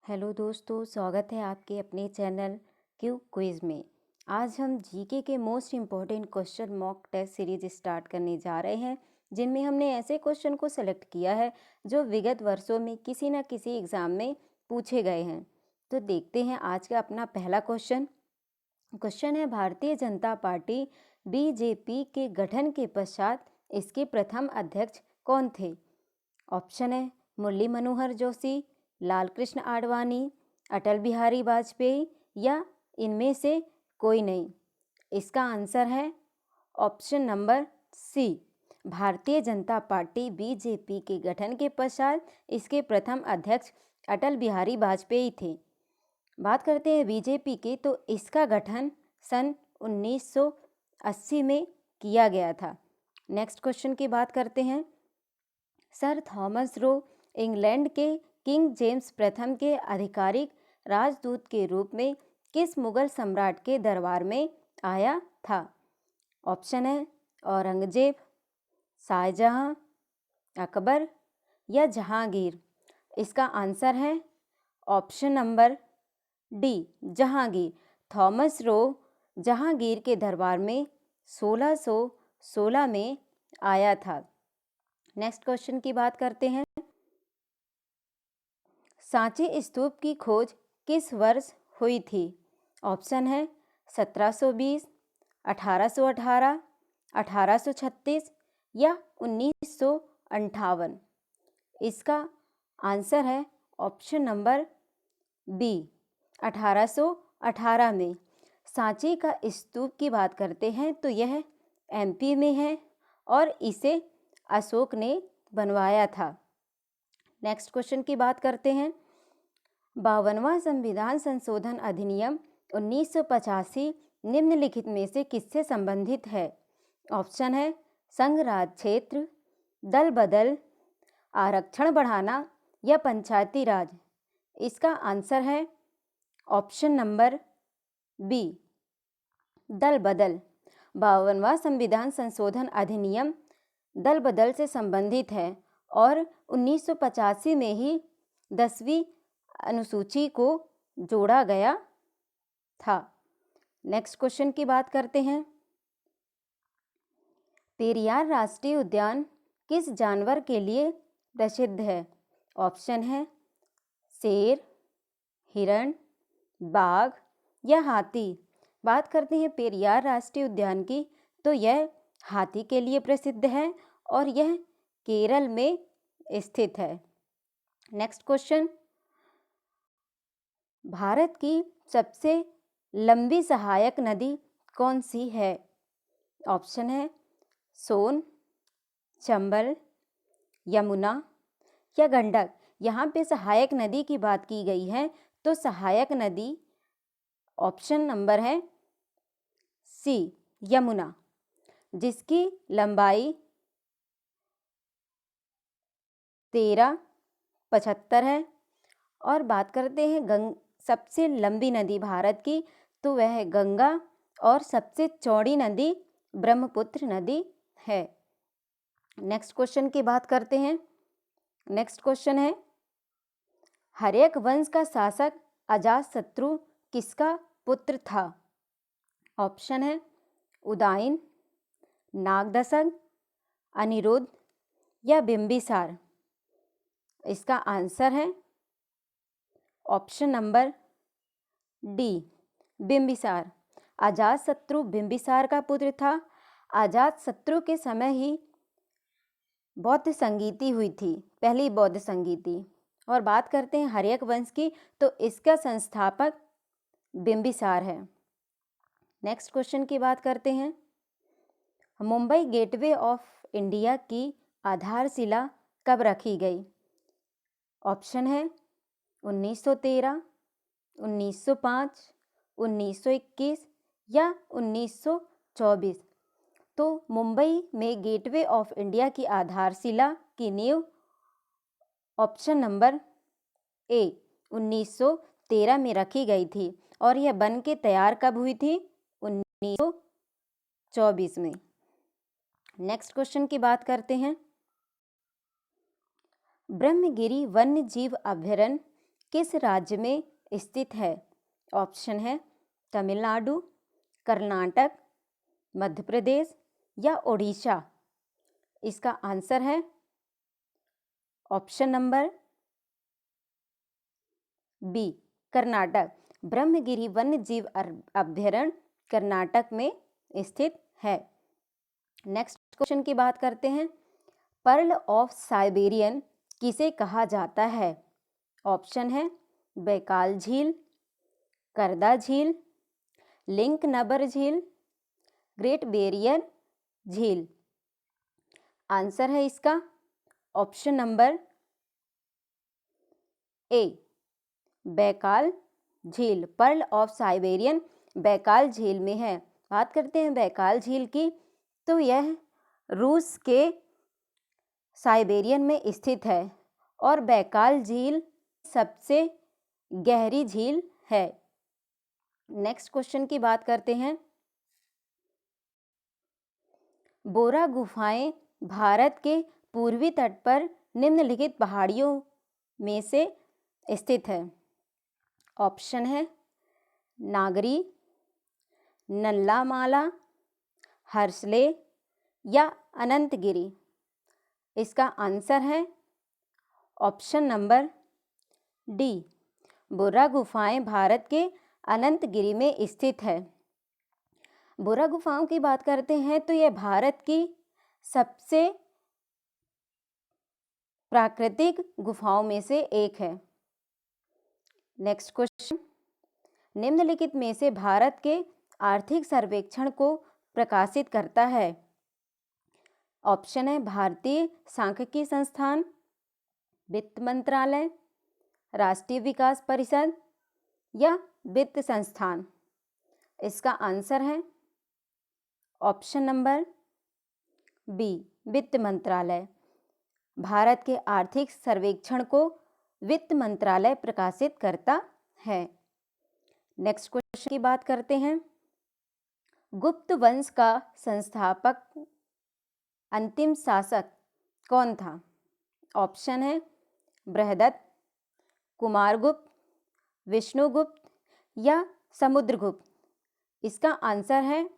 Hello दोस्तों, स्वागत है आपके अपने चैनल क्यू क्विज़ में। आज हम जीके के most important question mock test series start करने जा रहे हैं, जिनमें हमने ऐसे क्वेश्चन को सेलेक्ट किया है जो विगत वर्षों में किसी न किसी एग्ज़ाम में पूछे गए हैं। तो देखते हैं आज का अपना पहला क्वेश्चन है, भारतीय जनता पार्टी बीजेपी के गठन के पश्चात इसके प्रथम अध्यक्ष कौन थे? ऑप्शन है मुरली मनोहर जोशी, लाल कृष्ण आडवाणी, अटल बिहारी वाजपेयी या इनमें से कोई नहीं। इसका आंसर है option number C. Bharatiya Janata party BJP के गठन के पश्चात इसके प्रथम अध्यक्ष अटल बिहारी वाजपेयी थे। बात करते हैं बीजेपी के, तो इसका गठन सन 1980 में किया गया था। नेक्स्ट क्वेश्चन की बात करते हैं। सर थॉमस रो इंग्लैंड के किंग जेम्स प्रथम के आधिकारिक राजदूत के रूप में किस मुगल सम्राट के दरबार में आया था? ऑप्शन है औरंगजेब, शाहजहां, अकबर या जहांगीर। इसका आंसर है option number D, Jahangir. Thomas Roe Jahangir के दरबार में 1616 में आया था। नेक्स्ट क्वेश्चन की बात करते हैं। सांची स्तूप की खोज किस वर्ष हुई थी? ऑप्शन है 1720, 1818, 1836 या 1958। इसका आंसर है ऑप्शन नंबर बी, 1818 में। सांची का स्तूप की बात करते हैं तो यह एमपी में है और इसे अशोक ने बनवाया था। नेक्स्ट क्वेश्चन की बात करते हैं। 52वां संविधान संशोधन अधिनियम 1985 निम्नलिखित में से किससे संबंधित है? ऑप्शन है संघ राज क्षेत्र, दल बदल, आरक्षण बढ़ाना या पंचायती राज। इसका आंसर है ऑप्शन नंबर बी, दल बदल। 52वां संविधान संशोधन अधिनियम दल बदल से संबंधित है और 1985 में ही 10वीं अनुसूची को जोड़ा गया था। नेक्स्ट क्वेश्चन की बात करते हैं। पेरियार राष्ट्रीय उद्यान किस जानवर के लिए प्रसिद्ध है? ऑप्शन है शेर, हिरण, बाघ या हाथी। बात करते हैं पेरियार राष्ट्रीय उद्यान की, तो यह हाथी के लिए प्रसिद्ध है और यह केरल में स्थित है। Next question. भारत की सबसे लंबी सहायक नदी कौन सी है? ऑप्शन है सोन, चंबल, यमुना या गंडक। यहाँ पे सहायक नदी की बात की गई है, तो सहायक नदी ऑप्शन नंबर है सी, यमुना, जिसकी लंबाई 1375 है। और बात करते हैं सबसे लंबी नदी भारत की, तो वह है गंगा और सबसे चौड़ी नदी ब्रह्मपुत्र नदी है। नेक्स्ट क्वेश्चन की बात करते हैं। नेक्स्ट क्वेश्चन है, हर्यक वंश का शासक अजातशत्रु किसका पुत्र था? ऑप्शन है उदयन, नागदशक, अनिरुद्ध या बिंबिसार। इसका आंसर है option number D, Bimbisara. Ajatashatru Bimbisara का पुत्र था। अजातशत्रु के समय ही बौद्ध संगीति हुई थी, पहली बौद्ध संगीति। और बात करते हैं हर्यक वंश की, तो इसका संस्थापक बिंबिसार है। नेक्स्ट क्वेश्चन की बात करते हैं। मुंबई गेटवे ऑफ इंडिया की आधारशिला कब रखी गई? ऑप्शन है 1913, 1905, 1921 या 1924। तो मुंबई में गेटवे ऑफ इंडिया की आधारशिला की नींव ऑप्शन नंबर ए 1913 में रखी गई थी और यह बन के तैयार कब हुई थी? 1924 में। नेक्स्ट क्वेश्चन की बात करते हैं। ब्रह्मगिरी वन्य जीव अभयारण्य किस राज्य में स्थित है? ऑप्शन है तमिलनाडु, कर्नाटक, मध्य प्रदेश या ओडिशा। इसका आंसर है option number B, Karnataka. Brahmagiri वन्य जीव अभ्यारण्य कर्नाटक में स्थित है। नेक्स्ट क्वेश्चन की बात करते हैं। पर्ल ऑफ साइबेरियन किसे कहा जाता है? ऑप्शन है बैकाल झील, करदा झील, लिंक नबर झील, ग्रेट बैरियर झील। आंसर है इसका ऑप्शन नंबर ए, बैकाल झील। पर्ल ऑफ साइबेरियन बैकाल झील में है। बात करते हैं बैकाल झील की, तो यह रूस के साइबेरियन में स्थित है और बैकाल झील सबसे गहरी झील है। नेक्स्ट क्वेश्चन की बात करते हैं। बोरा गुफाएं भारत के पूर्वी तट पर निम्नलिखित पहाड़ियों में से स्थित है। ऑप्शन है नागरी, नल्लामाला, हर्षले या अनंतगिरी। इसका आंसर है ऑप्शन नंबर डी, बोरा गुफाएं भारत के अनंतगिरी में स्थित है। बोरा गुफाओं की बात करते हैं तो यह भारत की सबसे प्राकृतिक गुफाओं में से एक है। नेक्स्ट क्वेश्चन, निम्नलिखित में से भारत के आर्थिक सर्वेक्षण को प्रकाशित करता है। ऑप्शन है भारतीय सांख्यिकी संस्थान, वित्त मंत्रालय, राष्ट्रीय विकास परिषद या वित्त संस्थान। इसका आंसर है ऑप्शन नंबर बी, वित्त मंत्रालय। भारत के आर्थिक सर्वेक्षण को वित्त मंत्रालय प्रकाशित करता है। नेक्स्ट क्वेश्चन की बात करते हैं। गुप्त वंश का संस्थापक अंतिम शासक कौन था? ऑप्शन है बृहदत्त, कुमारगुप्त, विष्णुगुप्त या समुद्रगुप्त। इसका आंसर है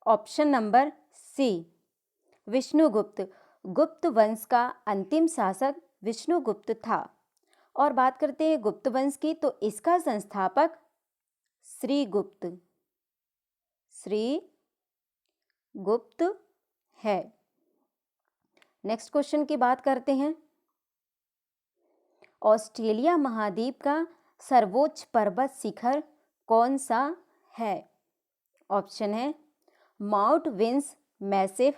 ऑप्शन नंबर सी, विष्णुगुप्त। गुप्त वंश का अंतिम शासक विष्णुगुप्त था। और बात करते हैं गुप्त वंश की, तो इसका संस्थापक श्रीगुप्त है। नेक्स्ट क्वेश्चन की बात करते हैं। ऑस्ट्रेलिया महाद्वीप का सर्वोच्च पर्वत शिखर कौन सा है? ऑप्शन है Mount Vinson Massif,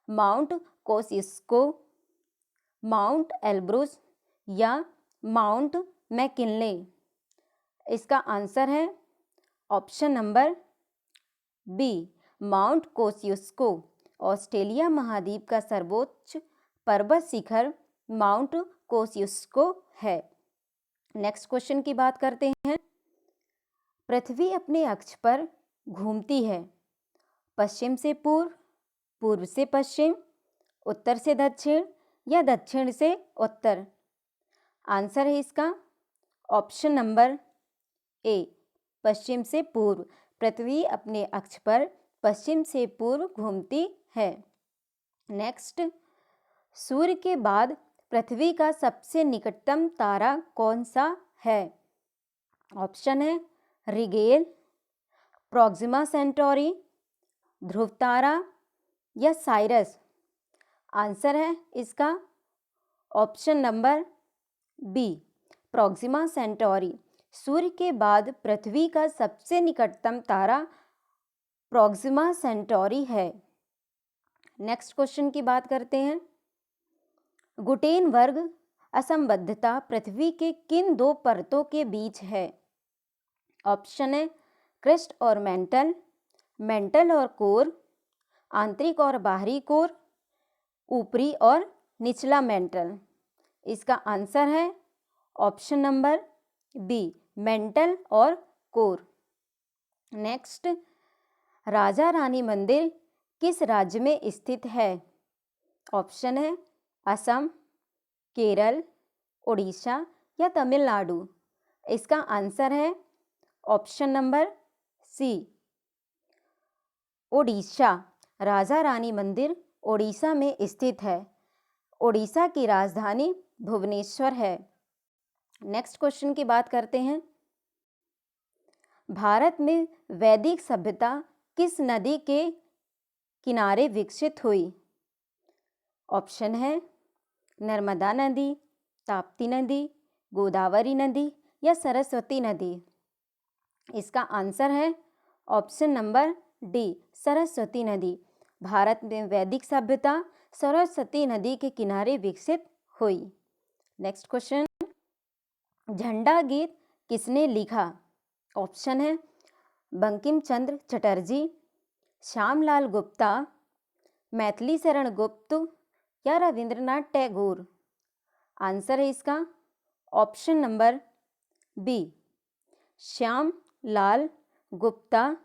Mount Kosciuszko, Mount Elbrus या माउंट मैकिनले। इसका आंसर है option number B, Mount Kosciuszko. Australia महाद्वीप का सर्वोच्च पर्वत शिखर माउंट कोसिस्को है। नेक्स्ट क्वेश्चन की बात करते हैं। पृथ्वी अपने अक्ष पर घूमती है पश्चिम से पूर्व, पूर्व से पश्चिम, उत्तर से दक्षिण या दक्षिण से उत्तर। आंसर है इसका ऑप्शन नंबर ए, पश्चिम से पूर्व। पृथ्वी अपने अक्ष पर पश्चिम से पूर्व घूमती है। नेक्स्ट, सूर्य के बाद पृथ्वी का सबसे निकटतम तारा कौन सा है? ऑप्शन है रिगेल, प्रोक्सिमा सेंटोरी, ध्रुव तारा या साइरस। आंसर है इसका option number B, Proxima Centauri. सूर्य के बाद पृथ्वी का सबसे निकटतम तारा प्रोक्सिमा सेंटोरी है। नेक्स्ट क्वेश्चन की बात करते हैं। गुटेनबर्ग असंबद्धता पृथ्वी के किन दो परतों के बीच है? ऑप्शन है क्रस्ट और मेंटल, मेंटल और कोर, आंतरिक और बाहरी कोर, ऊपरी और निचला मेंटल। इसका आंसर है ऑप्शन नंबर बी, मेंटल और कोर। नेक्स्ट, राजा रानी मंदिर किस राज्य में स्थित है? ऑप्शन है असम, केरल, उड़ीसा या तमिलनाडु? इसका आंसर है option number C, Odisha. Raja Rani मंदिर ओडिशा में स्थित है। ओडिशा की राजधानी भुवनेश्वर है। नेक्स्ट क्वेश्चन की बात करते हैं। भारत में वैदिक सभ्यता किस नदी के किनारे विकसित हुई? ऑप्शन है नर्मदा नदी, ताप्ती नदी, गोदावरी नदी या सरस्वती नदी। इसका आंसर है ऑप्शन नंबर डी, सरस्वती नदी। भारत में वैदिक सभ्यता सरस्वती नदी के किनारे विकसित हुई। नेक्स्ट क्वेश्चन, झंडा गीत किसने लिखा? ऑप्शन है बंकिम चंद्र चटर्जी, श्यामलाल गुप्ता, मैथिली शरण गुप्त या रविंद्रनाथ टैगोर। आंसर है इसका option number B, Shyam Lal Gupta